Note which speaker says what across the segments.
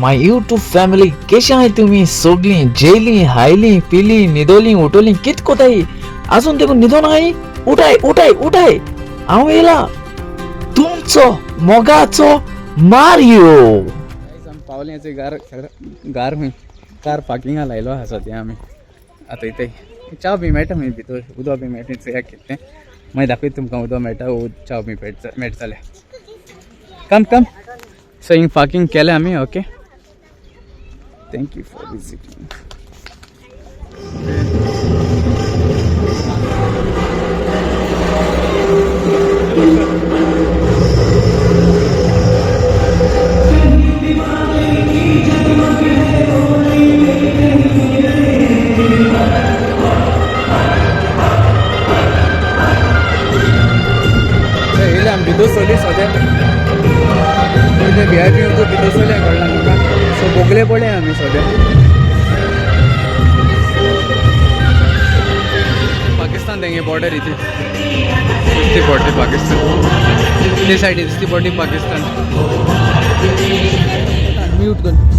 Speaker 1: माय YouTube family कशी आहे तुम्ही सगळी जेली हायली पिली निदोली उठवली कित कोताई अजून देखून निधो नाही उठाय उठाय उठाय हांव येला तुमचो मोगाचो मारियो
Speaker 2: पावल्याचे गार गार हूंय कार पार्किंगा लायलो आहा सद्या आमी आतां इथे च्या बी मेळटा मागीर भितर उदक बी मेळटा चोया कितें मागीर दाखयता तुमकां उदक मेळटा च्या बी मेळटा जाल्यार कम कम सो हिंग पार्किंग केलें आमी ओके थँक्यू फॉर विजिटींग भितर सोली सद्या VIP तो भितर सोल्या कळना तुका सो बोगले पडले आमी सद्या पाकिस्तान तेंगे बॉर्डर इथे दिसती पडटी पाकिस्तान ते सायडीन दिसती पडटी पाकिस्तान म्यूट कर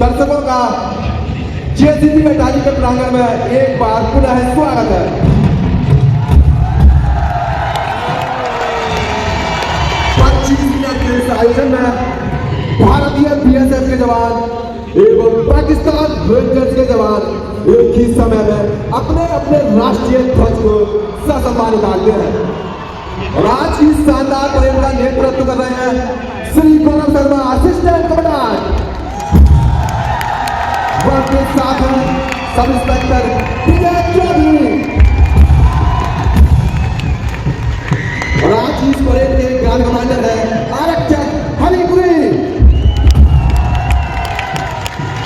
Speaker 3: दर्शकों का जेसीबी बैटालियन के प्रांगण में एक बार पुनः स्वागत है। इस आयोजन में भारतीय बीएसएफ के जवान एवं पाकिस्तान रेंजर्स के जवान एक ही समय में अपने अपने राष्ट्रीय ध्वज को ससम्मान उतारते हैं और आज की शानदार परेड का नेतृत्व कर रहे हैं श्री गौरव शर्मा, असिस्टेंट कमांडेंट। उनके साथ हैं सब इंस्पेक्टर विजय चौधरी और आज इस परेड के ग्रांड कमांडर है आरक्षक हरिपुरी।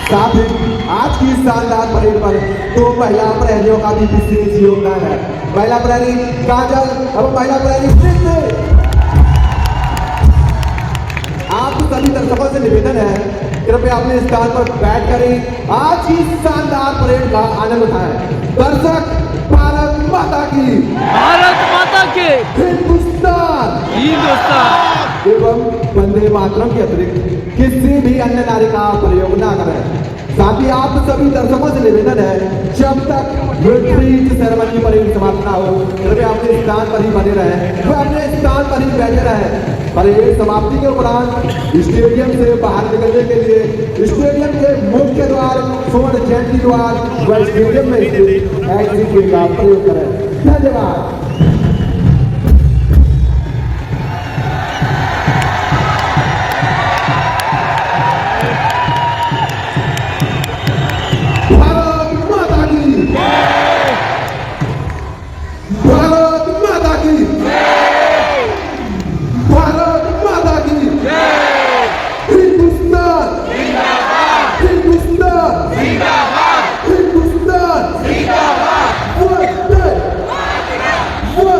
Speaker 3: साथ ही आज की शानदार परेड पर दो महिला प्रहरियों का भी विशेष योगदान है। महिला प्रहरी काजल और महिला प्रहरी सिद्ध। आप सभी दर्शकों से निवेदन है कृपया अपने स्थान पर बैठ कर आज की शानदार परेड का आनंद उठाएं। दर्शक भारत माता की,
Speaker 1: भारत माता के,
Speaker 3: हिंदुस्तान एवं वंदे मातरम के अतिरिक्त किसी भी अन्य नारे का प्रयोग न करें। साथ ही आप सभी दर्शकों से निवेदन है जब तक रिट्रीट सेरेमनी परेड समाप्त ना हो कृपया अपने स्थान पर ही बने रहें, वह अपने स्थान पर ही बैठे रहें। परेड समाप्ति के उपरांत स्टेडियम से बाहर निकलने के लिए स्टेडियम के मुख्य द्वार, स्वर्ण जयंती द्वार व स्टेडियम में एग्जिट वे का प्रयोग करें। धन्यवाद। भारत माता की, भारत माता की, हिंदुस्तान, हिंदुस्तान, हिंदुस्तान, वंदे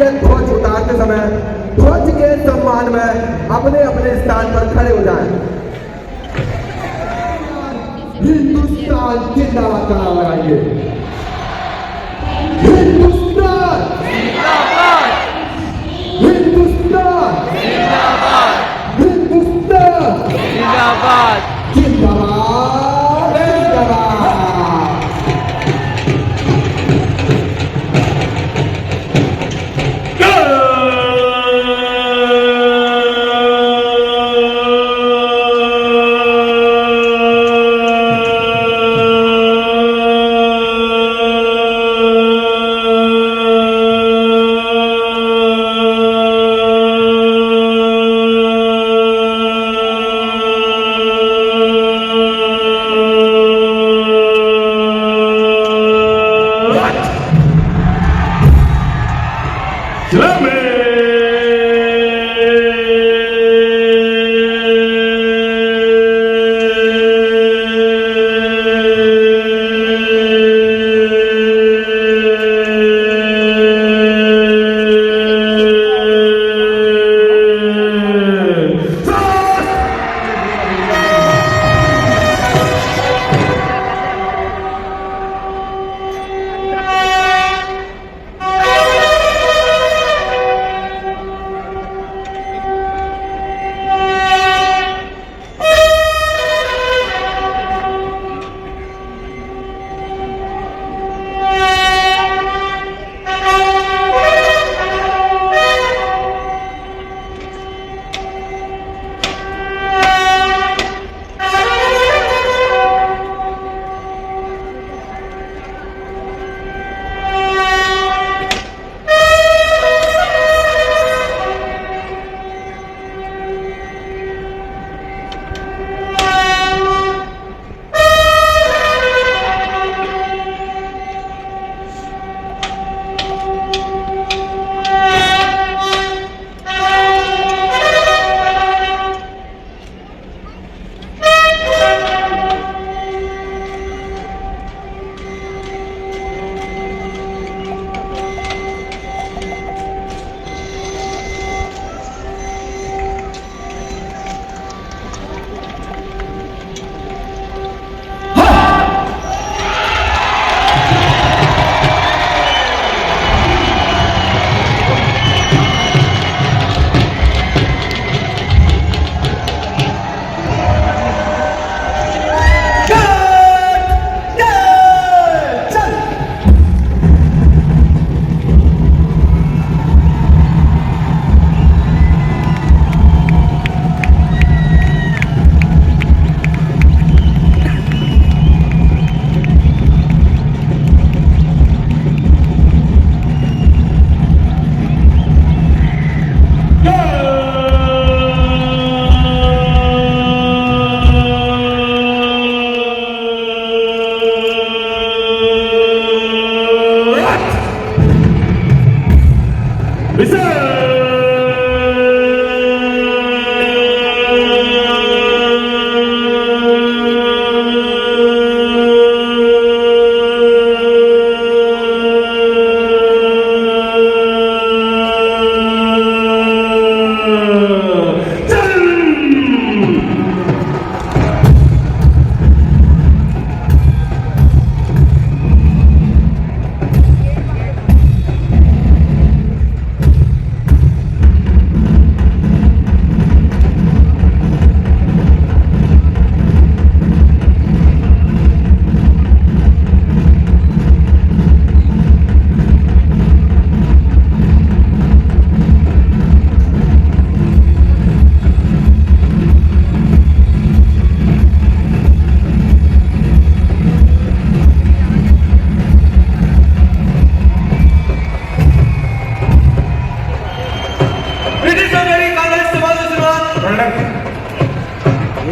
Speaker 3: आइए ध्वज उतारते समय ध्वज के सम्मान में अपने अपने स्थान पर खड़े हो जाएं। हिंदुस्तान जिंदाबाद का नारा लगाएंगे। हिंदुस्तान
Speaker 1: जिंदाबाद
Speaker 3: हिंदुस्तान
Speaker 1: जिंदाबाद
Speaker 3: हिंदुस्तान
Speaker 1: जिंदाबाद
Speaker 3: जिंदाबाद जिंदाबाद।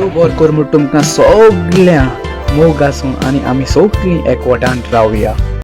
Speaker 2: बरोबर करून तुमकां सगळ्या मोग आसूं आनी आमी सगळीं एकवटान रावया.